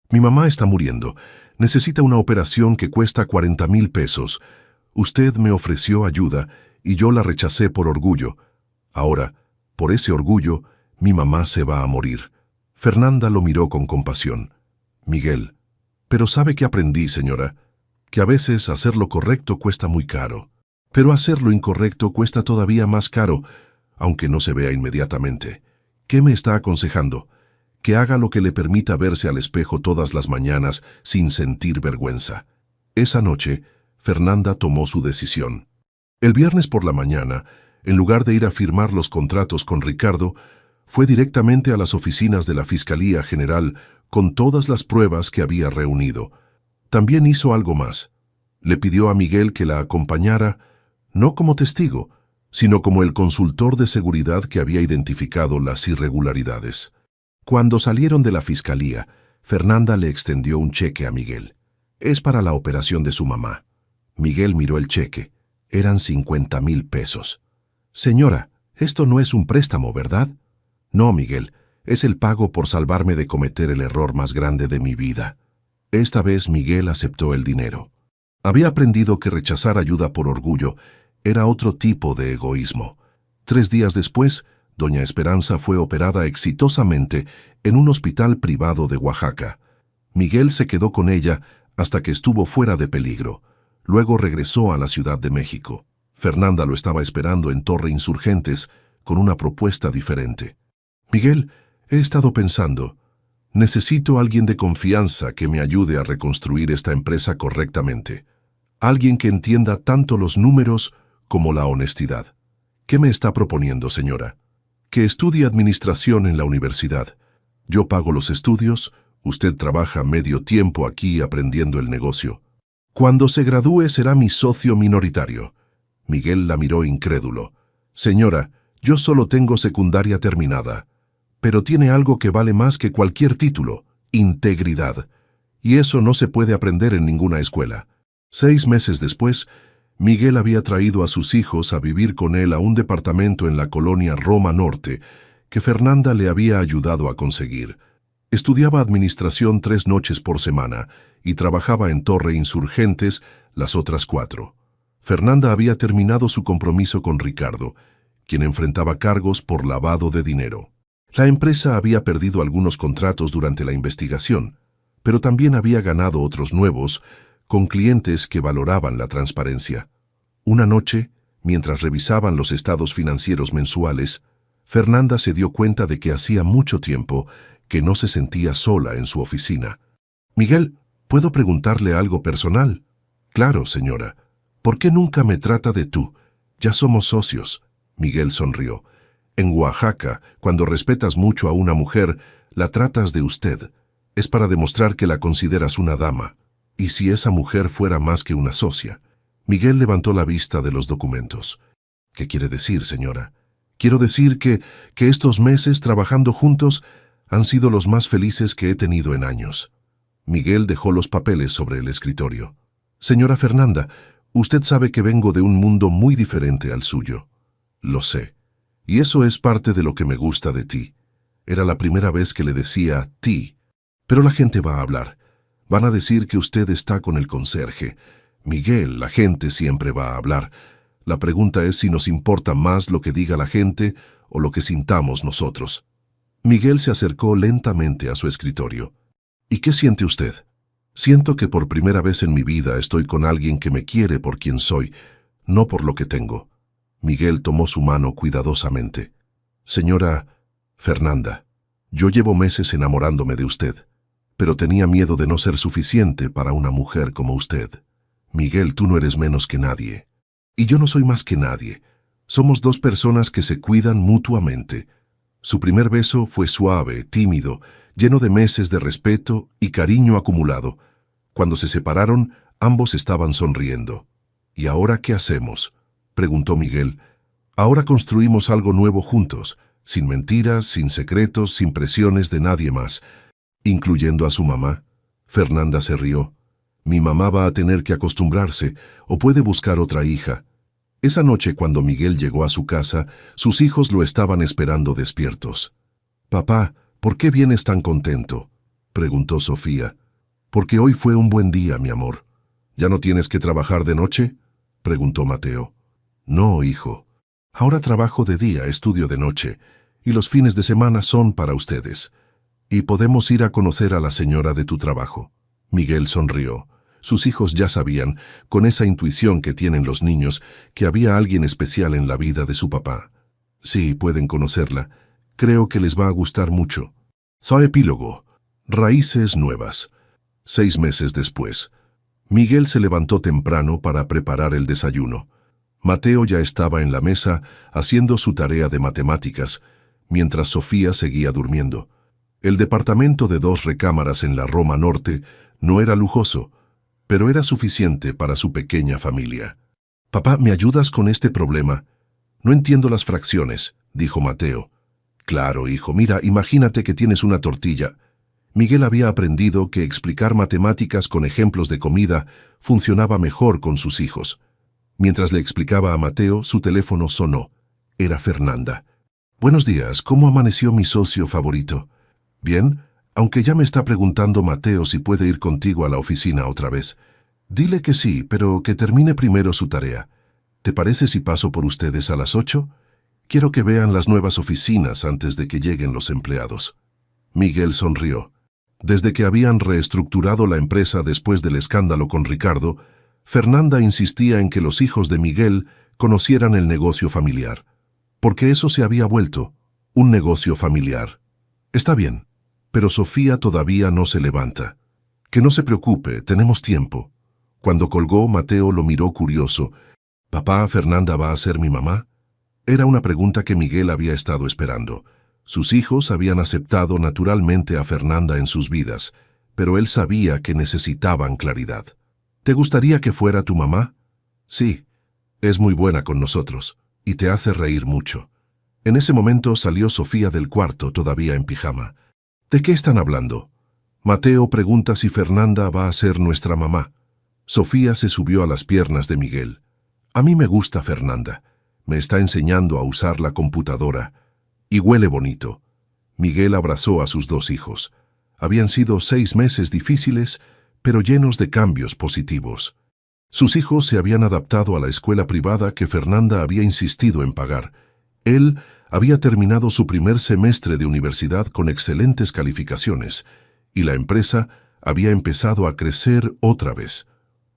Mi mamá está muriendo. Necesita una operación que cuesta 40,000 pesos. Usted me ofreció ayuda y yo la rechacé por orgullo. Ahora, por ese orgullo, mi mamá se va a morir. Fernanda lo miró con compasión. Miguel, pero ¿sabe qué aprendí, señora? Que a veces hacer lo correcto cuesta muy caro. Pero hacer lo incorrecto cuesta todavía más caro, aunque no se vea inmediatamente. ¿Qué me está aconsejando? Que haga lo que le permita verse al espejo todas las mañanas sin sentir vergüenza. Esa noche, Fernanda tomó su decisión. El viernes por la mañana, en lugar de ir a firmar los contratos con Ricardo, fue directamente a las oficinas de la Fiscalía General con todas las pruebas que había reunido. También hizo algo más. Le pidió a Miguel que la acompañara, no como testigo, sino como el consultor de seguridad que había identificado las irregularidades. Cuando salieron de la fiscalía, Fernanda le extendió un cheque a Miguel. Es para la operación de su mamá. Miguel miró el cheque. Eran 50,000 pesos. Señora, esto no es un préstamo, ¿verdad? No, Miguel, es el pago por salvarme de cometer el error más grande de mi vida. Esta vez Miguel aceptó el dinero. Había aprendido que rechazar ayuda por orgullo era otro tipo de egoísmo. 3 días después, doña Esperanza fue operada exitosamente en un hospital privado de Oaxaca. Miguel se quedó con ella hasta que estuvo fuera de peligro. Luego regresó a la Ciudad de México. Fernanda lo estaba esperando en Torre Insurgentes con una propuesta diferente. Miguel, he estado pensando, necesito a alguien de confianza que me ayude a reconstruir esta empresa correctamente. Alguien que entienda tanto los números como la honestidad. ¿Qué me está proponiendo, señora? Que estudie administración en la universidad. Yo pago los estudios, usted trabaja medio tiempo aquí aprendiendo el negocio. Cuando se gradúe será mi socio minoritario. Miguel la miró incrédulo. Señora, yo solo tengo secundaria terminada. Pero tiene algo que vale más que cualquier título, integridad. Y eso no se puede aprender en ninguna escuela. 6 meses después, Miguel había traído a sus hijos a vivir con él a un departamento en la colonia Roma Norte, que Fernanda le había ayudado a conseguir. Estudiaba administración 3 noches por semana y trabajaba en Torre Insurgentes las otras 4. Fernanda había terminado su compromiso con Ricardo, quien enfrentaba cargos por lavado de dinero. La empresa había perdido algunos contratos durante la investigación, pero también había ganado otros nuevos, con clientes que valoraban la transparencia. Una noche, mientras revisaban los estados financieros mensuales, Fernanda se dio cuenta de que hacía mucho tiempo que no se sentía sola en su oficina. «Miguel, ¿puedo preguntarle algo personal?» «Claro, señora. ¿Por qué nunca me trata de tú? Ya somos socios». Miguel sonrió. «En Oaxaca, cuando respetas mucho a una mujer, la tratas de usted. Es para demostrar que la consideras una dama. ¿Y si esa mujer fuera más que una socia?» Miguel levantó la vista de los documentos. «¿Qué quiere decir, señora?» «Quiero decir que estos meses trabajando juntos han sido los más felices que he tenido en años». Miguel dejó los papeles sobre el escritorio. «Señora Fernanda, usted sabe que vengo de un mundo muy diferente al suyo». «Lo sé. Y eso es parte de lo que me gusta de ti». Era la primera vez que le decía ti. «Pero la gente va a hablar. Van a decir que usted está con el conserje. Miguel, la gente siempre va a hablar. La pregunta es si nos importa más lo que diga la gente o lo que sintamos nosotros». Miguel se acercó lentamente a su escritorio. «¿Y qué siente usted?» «Siento que por primera vez en mi vida estoy con alguien que me quiere por quien soy, no por lo que tengo». Miguel tomó su mano cuidadosamente. «Señora Fernanda, yo llevo meses enamorándome de usted, pero tenía miedo de no ser suficiente para una mujer como usted. Miguel, tú no eres menos que nadie. Y yo no soy más que nadie. Somos 2 personas que se cuidan mutuamente». Su primer beso fue suave, tímido, lleno de meses de respeto y cariño acumulado. Cuando se separaron, ambos estaban sonriendo. «¿Y ahora qué hacemos?», preguntó Miguel. «Ahora construimos algo nuevo juntos, sin mentiras, sin secretos, sin presiones de nadie más, incluyendo a su mamá». Fernanda se rió. «Mi mamá va a tener que acostumbrarse, o puede buscar otra hija». Esa noche, cuando Miguel llegó a su casa, sus hijos lo estaban esperando despiertos. «Papá, ¿por qué vienes tan contento?», preguntó Sofía. «Porque hoy fue un buen día, mi amor». «¿Ya no tienes que trabajar de noche?», preguntó Mateo. «No, hijo. Ahora trabajo de día, estudio de noche, y los fines de semana son para ustedes. Y podemos ir a conocer a la señora de tu trabajo». Miguel sonrió. Sus hijos ya sabían, con esa intuición que tienen los niños, que había alguien especial en la vida de su papá. «Sí, pueden conocerla. Creo que les va a gustar mucho». Epílogo. Raíces nuevas. 6 meses después. Miguel se levantó temprano para preparar el desayuno. Mateo ya estaba en la mesa haciendo su tarea de matemáticas, mientras Sofía seguía durmiendo. El departamento de 2 recámaras en la Roma Norte no era lujoso, pero era suficiente para su pequeña familia. «Papá, ¿me ayudas con este problema?» «No entiendo las fracciones», dijo Mateo. «Claro, hijo, mira, imagínate que tienes una tortilla». Miguel había aprendido que explicar matemáticas con ejemplos de comida funcionaba mejor con sus hijos. Mientras le explicaba a Mateo, su teléfono sonó. Era Fernanda. «Buenos días, ¿cómo amaneció mi socio favorito?» «Bien, aunque ya me está preguntando Mateo si puede ir contigo a la oficina otra vez. Dile que sí, pero que termine primero su tarea. ¿Te parece si paso por ustedes a las 8? Quiero que vean las nuevas oficinas antes de que lleguen los empleados». Miguel sonrió. Desde que habían reestructurado la empresa después del escándalo con Ricardo, Fernanda insistía en que los hijos de Miguel conocieran el negocio familiar, porque eso se había vuelto un negocio familiar. «Está bien, pero Sofía todavía no se levanta». «Que no se preocupe, tenemos tiempo». Cuando colgó, Mateo lo miró curioso. «¿Papá, Fernanda va a ser mi mamá?» Era una pregunta que Miguel había estado esperando. Sus hijos habían aceptado naturalmente a Fernanda en sus vidas, pero él sabía que necesitaban claridad. «¿Te gustaría que fuera tu mamá?» «Sí, es muy buena con nosotros y te hace reír mucho». En ese momento salió Sofía del cuarto, todavía en pijama. «¿De qué están hablando?» «Mateo pregunta si Fernanda va a ser nuestra mamá». Sofía se subió a las piernas de Miguel. A mí me gusta Fernanda. Me está enseñando a usar la computadora. Y huele bonito. Miguel abrazó a sus dos hijos. Habían sido 6 meses difíciles, pero llenos de cambios positivos. Sus hijos se habían adaptado a la escuela privada que Fernanda había insistido en pagar. Él había terminado su primer semestre de universidad con excelentes calificaciones, y la empresa había empezado a crecer otra vez.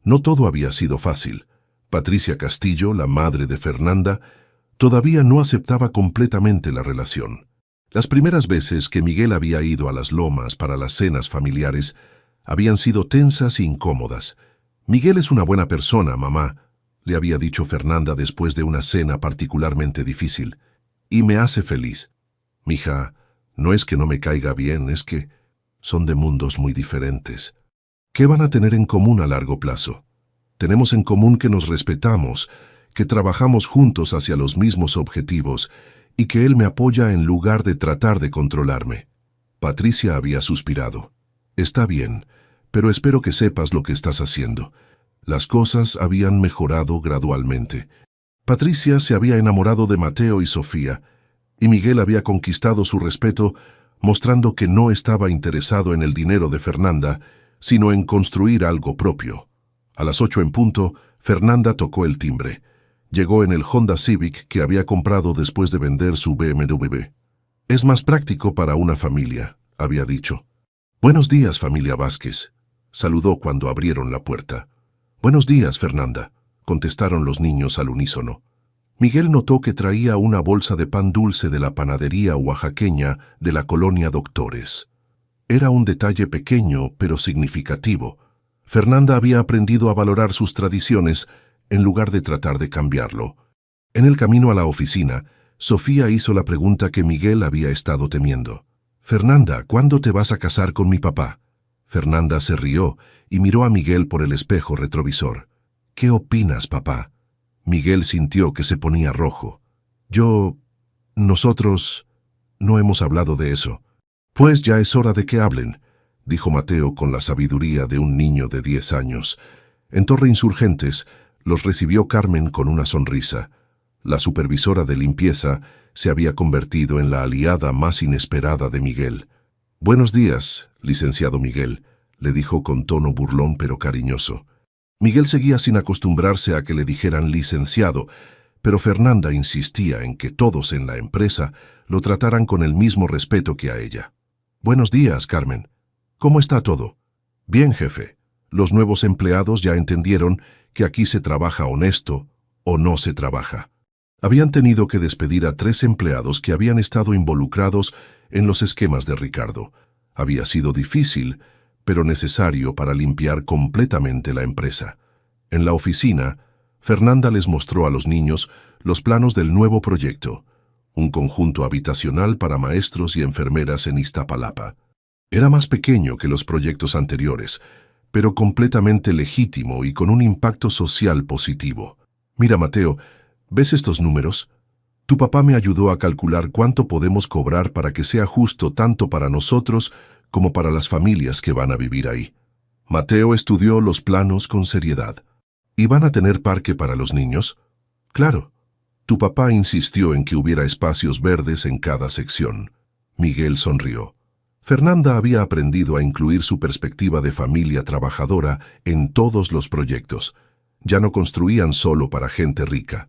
No todo había sido fácil. Patricia Castillo, la madre de Fernanda, todavía no aceptaba completamente la relación. Las primeras veces que Miguel había ido a las lomas para las cenas familiares habían sido tensas e incómodas. «Miguel es una buena persona, mamá», le había dicho Fernanda después de una cena particularmente difícil, «y me hace feliz». «Mija, no es que no me caiga bien, es que son de mundos muy diferentes. ¿Qué van a tener en común a largo plazo? Tenemos en común que nos respetamos, que trabajamos juntos hacia los mismos objetivos y que él me apoya en lugar de tratar de controlarme». Patricia había suspirado. «Está bien, pero espero que sepas lo que estás haciendo». Las cosas habían mejorado gradualmente. Patricia se había enamorado de Mateo y Sofía, y Miguel había conquistado su respeto, mostrando que no estaba interesado en el dinero de Fernanda, sino en construir algo propio. A las 8 en punto, Fernanda tocó el timbre. Llegó en el Honda Civic que había comprado después de vender su BMW. «Es más práctico para una familia», había dicho. «Buenos días, familia Vázquez», saludó cuando abrieron la puerta. «Buenos días, Fernanda», contestaron los niños al unísono. Miguel notó que traía una bolsa de pan dulce de la panadería oaxaqueña de la colonia Doctores. Era un detalle pequeño, pero significativo. Fernanda había aprendido a valorar sus tradiciones en lugar de tratar de cambiarlo. En el camino a la oficina, Sofía hizo la pregunta que Miguel había estado temiendo. «Fernanda, ¿cuándo te vas a casar con mi papá?» Fernanda se rió y miró a Miguel por el espejo retrovisor. «¿Qué opinas, papá?» Miguel sintió que se ponía rojo. Nosotros no hemos hablado de eso». «Pues ya es hora de que hablen», dijo Mateo con la sabiduría de un niño de 10 años. En Torre Insurgentes los recibió Carmen con una sonrisa. La supervisora de limpieza se había convertido en la aliada más inesperada de Miguel. «Buenos días, licenciado Miguel», le dijo con tono burlón pero cariñoso. Miguel seguía sin acostumbrarse a que le dijeran licenciado, pero Fernanda insistía en que todos en la empresa lo trataran con el mismo respeto que a ella. «Buenos días, Carmen. ¿Cómo está todo?» «Bien, jefe. Los nuevos empleados ya entendieron que aquí se trabaja honesto o no se trabaja». Habían tenido que despedir a 3 empleados que habían estado involucrados en los esquemas de Ricardo. Había sido difícil, pero necesario para limpiar completamente la empresa. En la oficina, Fernanda les mostró a los niños los planos del nuevo proyecto, un conjunto habitacional para maestros y enfermeras en Iztapalapa. Era más pequeño que los proyectos anteriores, pero completamente legítimo y con un impacto social positivo. «Mira, Mateo, ¿ves estos números? Tu papá me ayudó a calcular cuánto podemos cobrar para que sea justo tanto para nosotros como para las familias que van a vivir ahí». Mateo estudió los planos con seriedad. «¿Y van a tener parque para los niños?» «Claro. Tu papá insistió en que hubiera espacios verdes en cada sección». Miguel sonrió. Fernanda había aprendido a incluir su perspectiva de familia trabajadora en todos los proyectos. Ya no construían solo para gente rica.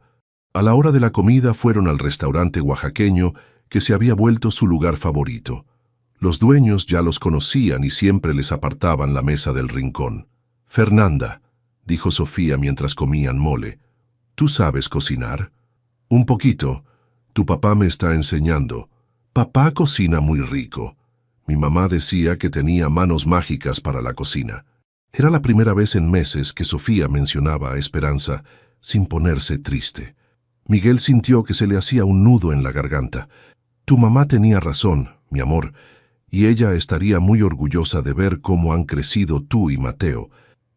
A la hora de la comida fueron al restaurante oaxaqueño que se había vuelto su lugar favorito. Los dueños ya los conocían y siempre les apartaban la mesa del rincón. «Fernanda», dijo Sofía mientras comían mole, «¿tú sabes cocinar?» «Un poquito. Tu papá me está enseñando. Papá cocina muy rico. Mi mamá decía que tenía manos mágicas para la cocina». Era la primera vez en meses que Sofía mencionaba a Esperanza sin ponerse triste. Miguel sintió que se le hacía un nudo en la garganta. «Tu mamá tenía razón, mi amor, y ella estaría muy orgullosa de ver cómo han crecido tú y Mateo».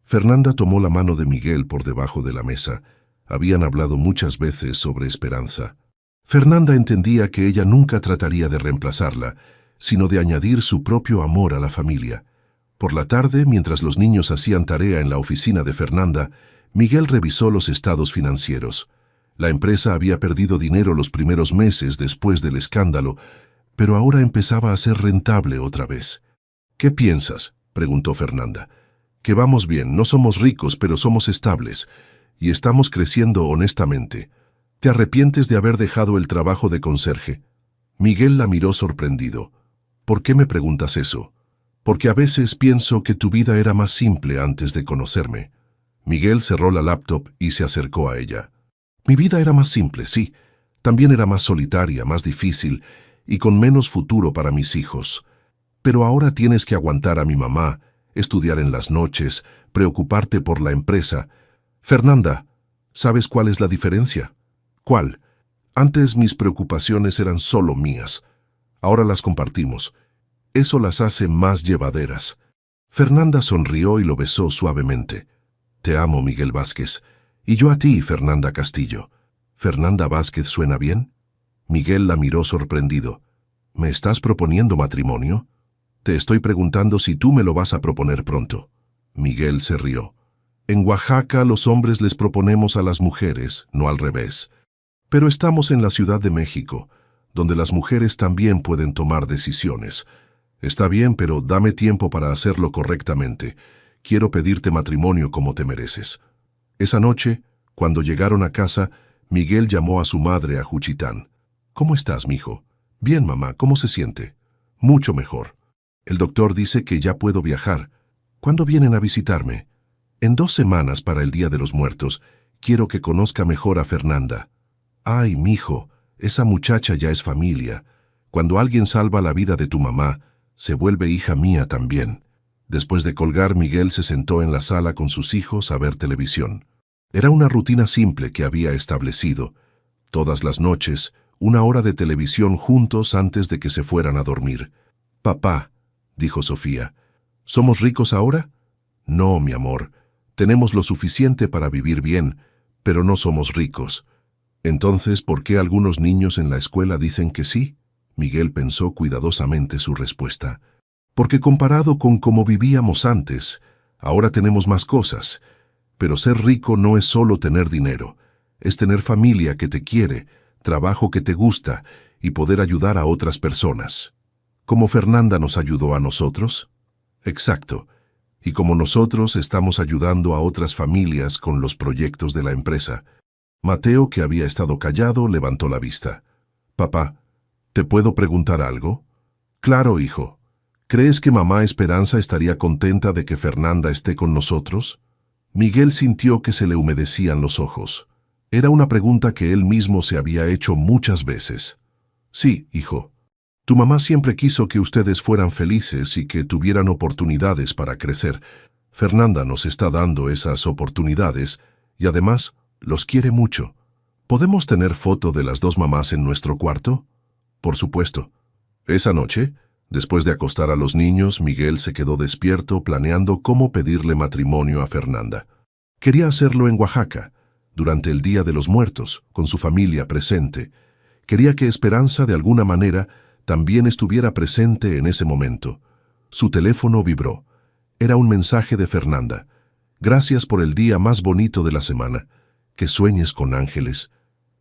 Fernanda tomó la mano de Miguel por debajo de la mesa. Habían hablado muchas veces sobre Esperanza. Fernanda entendía que ella nunca trataría de reemplazarla, sino de añadir su propio amor a la familia. Por la tarde, mientras los niños hacían tarea en la oficina de Fernanda, Miguel revisó los estados financieros. La empresa había perdido dinero los primeros meses después del escándalo, pero ahora empezaba a ser rentable otra vez. ¿Qué piensas?, preguntó Fernanda. Que vamos bien, no somos ricos, pero somos estables, y estamos creciendo honestamente. ¿Te arrepientes de haber dejado el trabajo de conserje? Miguel la miró sorprendido. ¿Por qué me preguntas eso? Porque a veces pienso que tu vida era más simple antes de conocerme. Miguel cerró la laptop y se acercó a ella. Mi vida era más simple, sí. También era más solitaria, más difícil y con menos futuro para mis hijos. Pero ahora tienes que aguantar a mi mamá, estudiar en las noches, preocuparte por la empresa. Fernanda, ¿sabes cuál es la diferencia? ¿Cuál? Antes mis preocupaciones eran solo mías. Ahora las compartimos. Eso las hace más llevaderas. Fernanda sonrió y lo besó suavemente. Te amo, Miguel Vázquez. Y yo a ti, Fernanda Castillo. ¿Fernanda Vázquez suena bien? Miguel la miró sorprendido. ¿Me estás proponiendo matrimonio? Te estoy preguntando si tú me lo vas a proponer pronto. Miguel se rió. En Oaxaca los hombres les proponemos a las mujeres, no al revés. Pero estamos en la Ciudad de México, donde las mujeres también pueden tomar decisiones. Está bien, pero dame tiempo para hacerlo correctamente. Quiero pedirte matrimonio como te mereces. Esa noche, cuando llegaron a casa, Miguel llamó a su madre a Juchitán. ¿Cómo estás, mijo? Bien, mamá, ¿cómo se siente? Mucho mejor. El doctor dice que ya puedo viajar. ¿Cuándo vienen a visitarme? En 2 semanas para el Día de los Muertos. Quiero que conozca mejor a Fernanda. Ay, mijo, esa muchacha ya es familia. Cuando alguien salva la vida de tu mamá, se vuelve hija mía también. Después de colgar, Miguel se sentó en la sala con sus hijos a ver televisión. Era una rutina simple que había establecido. Todas las noches, 1 hora de televisión juntos antes de que se fueran a dormir. Papá, dijo Sofía, ¿somos ricos ahora? No, mi amor. Tenemos lo suficiente para vivir bien, pero no somos ricos. Entonces, ¿por qué algunos niños en la escuela dicen que sí? Miguel pensó cuidadosamente su respuesta. Porque comparado con cómo vivíamos antes, ahora tenemos más cosas. Pero ser rico no es solo tener dinero, es tener familia que te quiere, trabajo que te gusta y poder ayudar a otras personas. ¿Como Fernanda nos ayudó a nosotros? Exacto. Y como nosotros estamos ayudando a otras familias con los proyectos de la empresa. Mateo, que había estado callado, levantó la vista. Papá, ¿te puedo preguntar algo? Claro, hijo. ¿Crees que mamá Esperanza estaría contenta de que Fernanda esté con nosotros? Miguel sintió que se le humedecían los ojos. Era una pregunta que él mismo se había hecho muchas veces. Sí, hijo. Tu mamá siempre quiso que ustedes fueran felices y que tuvieran oportunidades para crecer. Fernanda nos está dando esas oportunidades y además los quiere mucho. ¿Podemos tener foto de las 2 mamás en nuestro cuarto? Por supuesto. Esa noche, después de acostar a los niños, Miguel se quedó despierto planeando cómo pedirle matrimonio a Fernanda. Quería hacerlo en Oaxaca, durante el Día de los Muertos, con su familia presente. Quería que Esperanza, de alguna manera, también estuviera presente en ese momento. Su teléfono vibró. Era un mensaje de Fernanda. Gracias por el día más bonito de la semana. Que sueñes con ángeles.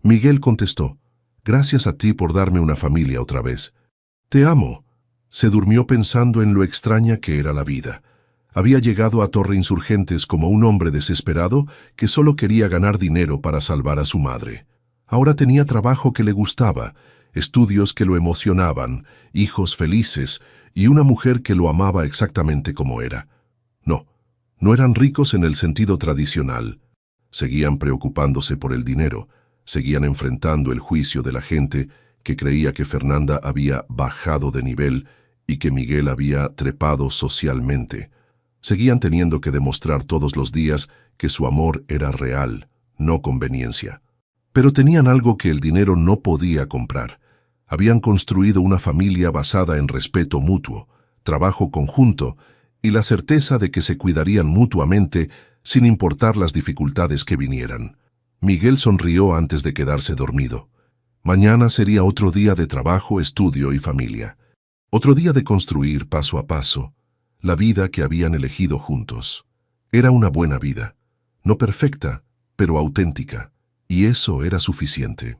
Miguel contestó. Gracias a ti por darme una familia otra vez. Te amo. Se durmió pensando en lo extraña que era la vida. Había llegado a Torre Insurgentes como un hombre desesperado que solo quería ganar dinero para salvar a su madre. Ahora tenía trabajo que le gustaba, estudios que lo emocionaban, hijos felices y una mujer que lo amaba exactamente como era. No eran ricos en el sentido tradicional. Seguían preocupándose por el dinero, seguían enfrentando el juicio de la gente que creía que Fernanda había bajado de nivel y que Miguel había trepado socialmente. Seguían teniendo que demostrar todos los días que su amor era real, no conveniencia. Pero tenían algo que el dinero no podía comprar. Habían construido una familia basada en respeto mutuo, trabajo conjunto y la certeza de que se cuidarían mutuamente sin importar las dificultades que vinieran. Miguel sonrió antes de quedarse dormido. Mañana sería otro día de trabajo, estudio y familia. Otro día de construir paso a paso la vida que habían elegido juntos. Era una buena vida. no perfecta, pero auténtica, y eso era suficiente.